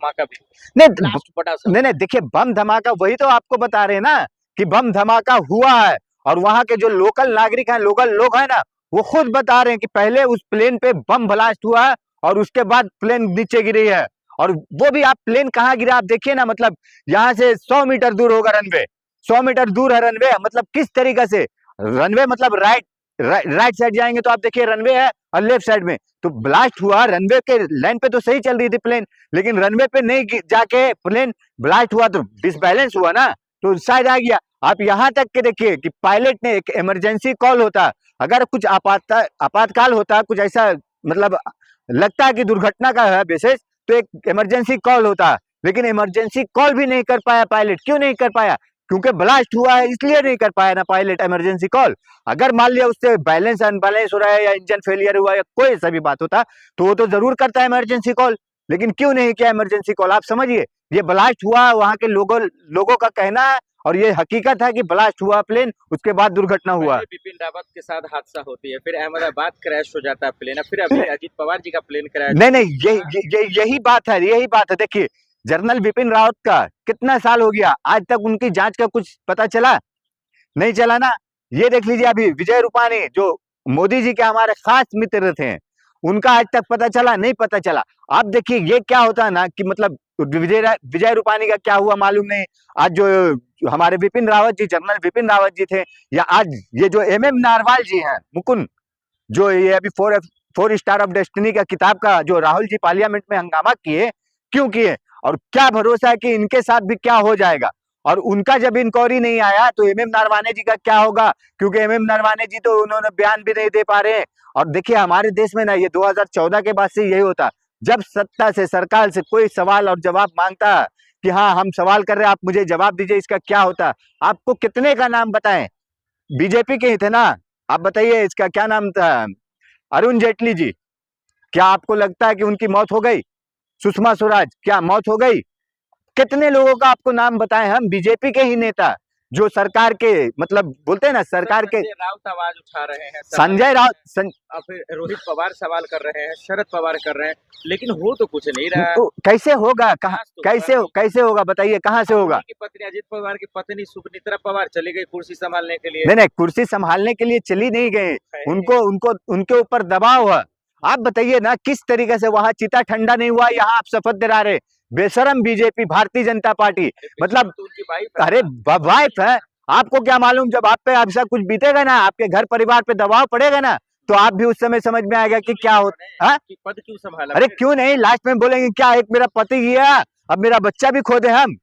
धमाका भी नहीं ब्लास्ट फटा सब। नहीं नहीं, देखिए बम धमाका वही तो आपको बता रहे हैं ना कि बम धमाका हुआ है, और वहां के जो लोकल नागरिक हैं, लोकल लोग हैं ना, वो खुद बता रहे हैं कि पहले उस प्लेन पे बम ब्लास्ट हुआ है और उसके बाद प्लेन नीचे गिरी है। और वो भी आप प्लेन कहाँ गिरा आप देखिए ना, मतलब यहाँ से 100 मीटर दूर होगा रनवे, 100 मीटर दूर है रनवे, मतलब किस तरीके से रनवे, मतलब राइट साइड जाएंगे तो आप देखिए रनवे है और लेफ्ट साइड में तो ब्लास्ट हुआ। रनवे के लाइन पे तो सही चल रही थी प्लेन, लेकिन रनवे पे नहीं जाके प्लेन ब्लास्ट हुआ तो डिसबैलेंस हुआ ना, तो शायद आ गया। आप यहाँ तक के देखिए कि पायलट ने एक इमरजेंसी कॉल होता, अगर कुछ आपातकाल होता, कुछ ऐसा मतलब लगता है कि दुर्घटना का है बेसिस, तो एक इमरजेंसी कॉल होता, लेकिन इमरजेंसी कॉल भी नहीं कर पाया पायलट। क्यों नहीं कर पाया? क्योंकि ब्लास्ट हुआ है इसलिए नहीं कर पाया ना पायलट इमरजेंसी कॉल। अगर मान लिया उससे बैलेंस अनबैलेंस हो रहा है या इंजन फेलियर हुआ या कोई सा भी बात होता तो वो तो जरूर करता है इमरजेंसी कॉल, लेकिन क्यों नहीं किया इमरजेंसी कॉल? आप समझिए, ये ब्लास्ट हुआ, वहां के लोगों का कहना है और ये हकीकत है कि ब्लास्ट हुआ प्लेन, उसके बाद दुर्घटना हुआ। बिपिन रावत के साथ हादसा होती है, फिर अहमदाबाद क्रैश हो जाता है प्लेन, फिर अभी अजीत पवार जी का प्लेन क्रैश। नहीं नहीं, यही बात है, यही बात है। देखिए जनरल बिपिन रावत का कितना साल हो गया, आज तक उनकी जांच का कुछ पता चला? नहीं चला ना। ये देख लीजिए अभी विजय रूपाणी जो मोदी जी के हमारे खास मित्र थे, उनका आज तक पता चला? नहीं पता चला। आप देखिए ये क्या होता है ना कि मतलब विजय रूपाणी का क्या हुआ मालूम नहीं। आज जो हमारे बिपिन रावत जी, जनरल बिपिन रावत जी थे, या आज ये जो MM नारवाल जी हैं, मुकुंद, जो ये अभी 4 स्टार ऑफ डेस्टिनी का किताब का जो राहुल जी पार्लियामेंट में हंगामा किए, क्यों किए, और क्या भरोसा है कि इनके साथ भी क्या हो जाएगा? और उनका जब इंक्वायरी नहीं आया तो MM नरवाने जी का क्या होगा? क्योंकि MM नरवाने जी तो उन्होंने बयान भी नहीं दे पा रहे हैं। और देखिए हमारे देश में ना ये 2014 के बाद से यही होता, जब सत्ता से, सरकार से कोई सवाल और जवाब मांगता है कि हाँ हम सवाल कर रहे हैं, आप मुझे जवाब दीजिए, इसका क्या होता? आपको कितने का नाम बताएं? बीजेपी के ही थे ना। आप बताइए इसका क्या नाम था? अरुण जेटली जी। क्या आपको लगता है कि उनकी मौत हो गई? सुषमा स्वराज क्या मौत हो गई? कितने लोगों का आपको नाम बताएं हम, बीजेपी के ही नेता जो सरकार के मतलब बोलते हैं ना सरकार के। संजय राउत आवाज उठा रहे हैं, संजय राउत और फिर रोहित पवार सवाल कर रहे हैं, शरद पवार कर रहे हैं, लेकिन हो तो कुछ नहीं रहा। तो कैसे होगा? कहाँ कैसे होगा बताइए, कहाँ से होगा? की पत्नी अजीत पवार की पत्नी सुनीत्रा पवार चली गई कुर्सी संभालने के लिए। नहीं नहीं, कुर्सी संभालने के लिए चली नहीं गई, उनको उनको उनके ऊपर दबाव है। आप बताइए ना किस तरीके से वहां चिता ठंडा नहीं हुआ, यहाँ आप शपथ दिला रहे बेशरम बीजेपी, भारतीय जनता पार्टी, मतलब तो उनकी अरे वाइफ है। आपको क्या मालूम, जब आप पे ऐसा कुछ बीतेगा ना, आपके घर परिवार पे दबाव पड़ेगा ना, तो आप भी उस समय समझ में आएगा कि क्या होता है। पद क्यों संभाला? अरे क्यों नहीं, लास्ट में बोलेंगे क्या एक मेरा पति गया अब मेरा बच्चा भी खो दे हम,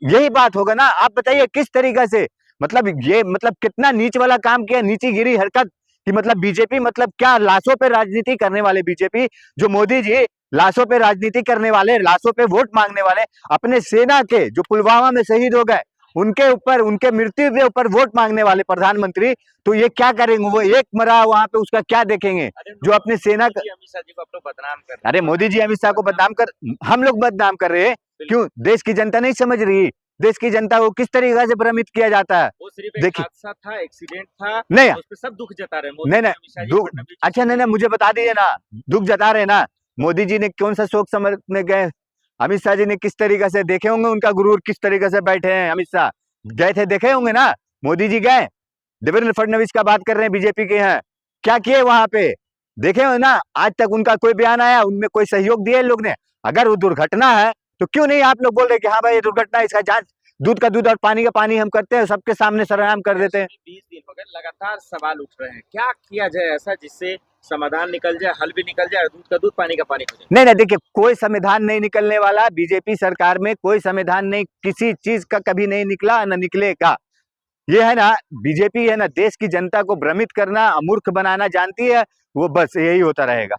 यही बात होगा ना। आप बताइए किस तरीके से, मतलब ये मतलब कितना नीच वाला काम किया, नीची गिरी हरकत कि मतलब बीजेपी मतलब क्या लाशों पे राजनीति करने वाले बीजेपी, जो मोदी जी लाशों पे राजनीति करने वाले, लाशों पे वोट मांगने वाले, अपने सेना के जो पुलवामा में शहीद हो गए उनके ऊपर, उनके मृत्यु के ऊपर वोट मांगने वाले प्रधानमंत्री, तो ये क्या करेंगे? वो एक मरा वहां पे उसका क्या देखेंगे जो अपने सेना का। अमित शाह जी को आप बदनाम कर, अरे मोदी जी अमित शाह को बदनाम कर, हम लोग बदनाम कर रहे हैं क्यों? देश की जनता नहीं समझ रही, देश की जनता को किस तरीके से भ्रमित किया जाता है। वो सिर्फ एक हादसा था, एक्सीडेंट था, नहीं उस पे सब दुख जता रहे हैं। नहीं दुख, अच्छा नहीं मुझे बता दीजिए ना, दुख जता रहे ना, मोदी जी ने कौन सा शोक समारोह में गए? अमित शाह जी ने किस तरीके से देखे होंगे, उनका गुरूर किस तरीके से बैठे हैं? अमित शाह गए थे, देखे होंगे ना। मोदी जी गए, देवेंद्र फडणवीस का बात कर रहे हैं, बीजेपी के हैं, क्या किए वहां पे? देखे हो ना, आज तक उनका कोई बयान आया, उनमें कोई सहयोग दिया लोग ने? अगर वो दुर्घटना है तो क्यों नहीं आप लोग बोल रहे कि हाँ भाई ये दुर्घटना, इसका जांच, दूध का दूध और पानी का पानी हम करते हैं, सबके सामने सरेआम कर देते हैं। 20 दिन हो गए लगातार सवाल उठ रहे हैं, क्या किया जाए ऐसा जिससे समाधान निकल जाए, हल भी निकल जाए, दूध का दूध पानी का पानी हो जाए? नहीं देखिए कोई संविधान नहीं निकलने वाला, बीजेपी सरकार में कोई संविधान नहीं, किसी चीज का कभी नहीं निकला, न निकलेगा। ये है ना बीजेपी है ना, देश की जनता को भ्रमित करना, मूर्ख बनाना जानती है, वो बस यही होता रहेगा।